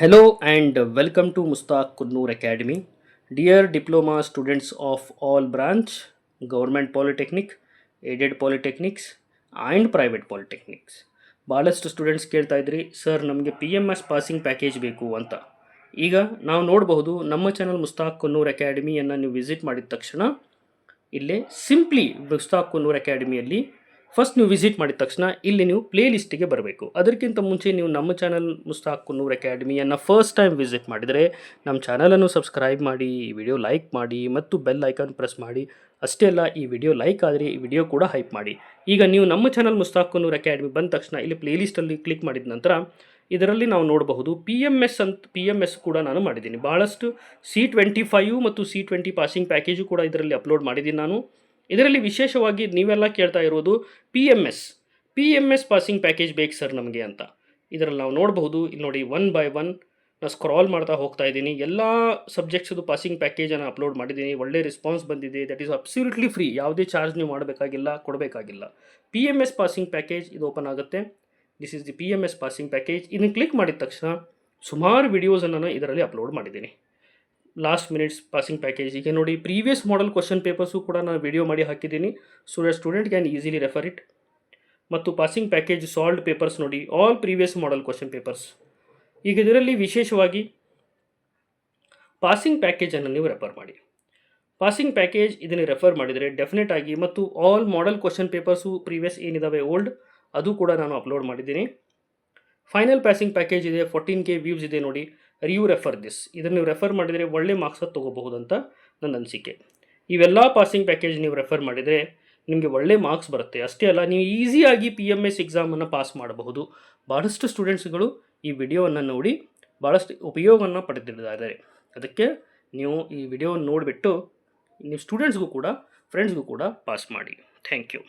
Hello and welcome to Mustaq Kunnoor Academy. Dear diploma students of all branch, government polytechnic, aided polytechnics and private polytechnics. ಭಾಳಷ್ಟು students ಕೇಳ್ತಾ ಇದ್ರಿ sir ನಮಗೆ P M S passing package ಬೇಕು ಅಂತ. ಈಗ ನಾವು ನೋಡಬಹುದು ನಮ್ಮ ಚಾನಲ್ ಮುಸ್ತಾಕ್ ಕುನ್ನೂರ್ ಅಕಾಡೆಮಿಯನ್ನು ನೀವು ವಿಸಿಟ್ ಮಾಡಿದ ತಕ್ಷಣ ಇಲ್ಲೇ ಸಿಂಪ್ಲಿ ಮುಸ್ತಾಕ್ ಕುನ್ನೂರ್ ಅಕಾಡೆಮಿಯಲ್ಲಿ ಫಸ್ಟ್ ನೀವು ವಿಸಿಟ್ ಮಾಡಿದ ತಕ್ಷಣ ಇಲ್ಲಿ ನೀವು ಪ್ಲೇ ಲಿಸ್ಟಿಗೆ ಬರಬೇಕು. ಅದಕ್ಕಿಂತ ಮುಂಚೆ ನೀವು ನಮ್ಮ ಚಾನಲ್ ಮುಸ್ತಾಕ್ ಕುನ್ನೂರ್ ಅಕಾಡೆಮಿಯನ್ನು ಫಸ್ಟ್ ಟೈಮ್ ವಿಸಿಟ್ ಮಾಡಿದರೆ ನಮ್ಮ ಚಾನಲನ್ನು ಸಬ್ಸ್ಕ್ರೈಬ್ ಮಾಡಿ, ಈ ವಿಡಿಯೋ ಲೈಕ್ ಮಾಡಿ ಮತ್ತು ಬೆಲ್ ಐಕಾನ್ ಪ್ರೆಸ್ ಮಾಡಿ. ಅಷ್ಟೇ ಅಲ್ಲ, ಈ ವಿಡಿಯೋ ಲೈಕ್ ಆದರೆ ಈ ವಿಡಿಯೋ ಕೂಡ ಹೈಪ್ ಮಾಡಿ. ಈಗ ನೀವು ನಮ್ಮ ಚಾನಲ್ ಮುಸ್ತಾಕ್ ಕುನ್ನೂರ್ ಅಕಾಡೆಮಿ ಬಂದ ತಕ್ಷಣ ಇಲ್ಲಿ ಪ್ಲೇ ಲಿಸ್ಟಲ್ಲಿ ಕ್ಲಿಕ್ ಮಾಡಿದ ನಂತರ ಇದರಲ್ಲಿ ನಾವು ನೋಡಬಹುದು ಪಿ ಎಮ್ ಎಸ್ ಕೂಡ ನಾನು ಮಾಡಿದ್ದೀನಿ. ಭಾಳಷ್ಟು C25 ಮತ್ತು C20 ಪಾಸಿಂಗ್ ಪ್ಯಾಕೇಜು ಕೂಡ ಇದರಲ್ಲಿ ಅಪ್ಲೋಡ್ ಮಾಡಿದ್ದೀನಿ ನಾನು. ಇದರಲ್ಲಿ ವಿಶೇಷವಾಗಿ ನೀವೆಲ್ಲ ಕೇಳ್ತಾ ಇರೋದು P M S passing package ಬೇಕು ಸರ್ ನಮಗೆ ಅಂತ. ಇದರಲ್ಲಿ ನಾವು ನೋಡಬಹುದು, ಇಲ್ಲಿ ನೋಡಿ ಒನ್ ಬೈ ಒನ್ ನಾನು ಸ್ಕ್ರಾಲ್ ಮಾಡ್ತಾ ಹೋಗ್ತಾ ಇದ್ದೀನಿ. ಎಲ್ಲ ಸಬ್ಜೆಕ್ಟ್ಸದು ಪಾಸಿಂಗ್ ಪ್ಯಾಕೇಜನ್ನು ಅಪ್ಲೋಡ್ ಮಾಡಿದ್ದೀನಿ. ಒಳ್ಳೆ ರೆಸ್ಪಾನ್ಸ್ ಬಂದಿದೆ. That is absolutely free. ಯಾವುದೇ ಚಾರ್ಜ್ ನೀವು ಮಾಡಬೇಕಾಗಿಲ್ಲ, ಕೊಡಬೇಕಾಗಿಲ್ಲ. P M S passing package ಇದು ಓಪನ್ ಆಗುತ್ತೆ. This is the P M S passing package. ಇದನ್ನು ಕ್ಲಿಕ್ ಮಾಡಿದ ತಕ್ಷಣ ಸುಮಾರು ವಿಡಿಯೋಸನ್ನು ನಾನು ಇದರಲ್ಲಿ ಅಪ್ಲೋಡ್ ಮಾಡಿದ್ದೀನಿ. ಲಾಸ್ಟ್ ಮಿನಿಟ್ಸ್ ಪಾಸಿಂಗ್ ಪ್ಯಾಕೇಜ್ ಈಗ ನೋಡಿ, ಪ್ರೀವಿಯಸ್ ಮಾಡೆಲ್ ಕ್ವಶನ್ ಪೇಪರ್ಸು ಕೂಡ ನಾನು ವಿಡಿಯೋ ಮಾಡಿ ಹಾಕಿದ್ದೀನಿ. So student can easily refer it. ಮತ್ತು ಪಾಸಿಂಗ್ ಪ್ಯಾಕೇಜ್ ಸಾಲ್ವ್ಡ್ ಪೇಪರ್ಸ್ ನೋಡಿ, all previous model question papers. ಈಗ ಇದರಲ್ಲಿ ವಿಶೇಷವಾಗಿ ಪಾಸಿಂಗ್ ಪ್ಯಾಕೇಜನ್ನು ನೀವು ರೆಫರ್ ಮಾಡಿ. ಪಾಸಿಂಗ್ ಪ್ಯಾಕೇಜ್ ಇದನ್ನು ರೆಫರ್ ಮಾಡಿದರೆ ಡೆಫಿನೆಟ್ ಆಗಿ, ಮತ್ತು all model question papers previous ಏನಿದ್ದಾವೆ ಓಲ್ಡ್ ಅದು ಕೂಡ ನಾನು ಅಪ್ಲೋಡ್ ಮಾಡಿದ್ದೀನಿ. ಫೈನಲ್ ಪಾಸಿಂಗ್ ಪ್ಯಾಕೇಜ್ ಇದೆ, 14K ವ್ಯೂಸ್ ಇದೆ ನೋಡಿ. You refer this. ಇದನ್ನು ನೀವು ರೆಫರ್ ಮಾಡಿದರೆ ಒಳ್ಳೆ ಮಾರ್ಕ್ಸ್ ತೊಗೋಬಹುದು ಅಂತ ನನ್ನ ಅನಿಸಿಕೆ. ಇವೆಲ್ಲ ಪಾಸಿಂಗ್ ಪ್ಯಾಕೇಜ್ ನೀವು ರೆಫರ್ ಮಾಡಿದರೆ ನಿಮಗೆ ಒಳ್ಳೆ ಮಾರ್ಕ್ಸ್ ಬರುತ್ತೆ. ಅಷ್ಟೇ ಅಲ್ಲ, ನೀವು ಈಸಿಯಾಗಿ PMS ಎಕ್ಸಾಮನ್ನು ಪಾಸ್ ಮಾಡಬಹುದು. ಭಾಳಷ್ಟು ಸ್ಟೂಡೆಂಟ್ಸ್ಗಳು ಈ ವಿಡಿಯೋವನ್ನು ನೋಡಿ ಭಾಳಷ್ಟು ಉಪಯೋಗವನ್ನು ಪಡೆದಿದ್ದಾರೆ. ಅದಕ್ಕೆ ನೀವು ಈ ವಿಡಿಯೋವನ್ನು ನೋಡಿಬಿಟ್ಟು ನೀವು ಸ್ಟೂಡೆಂಟ್ಸ್ಗೂ ಕೂಡ ಫ್ರೆಂಡ್ಸ್ಗೂ ಕೂಡ ಪಾಸ್ ಮಾಡಿ. Thank you.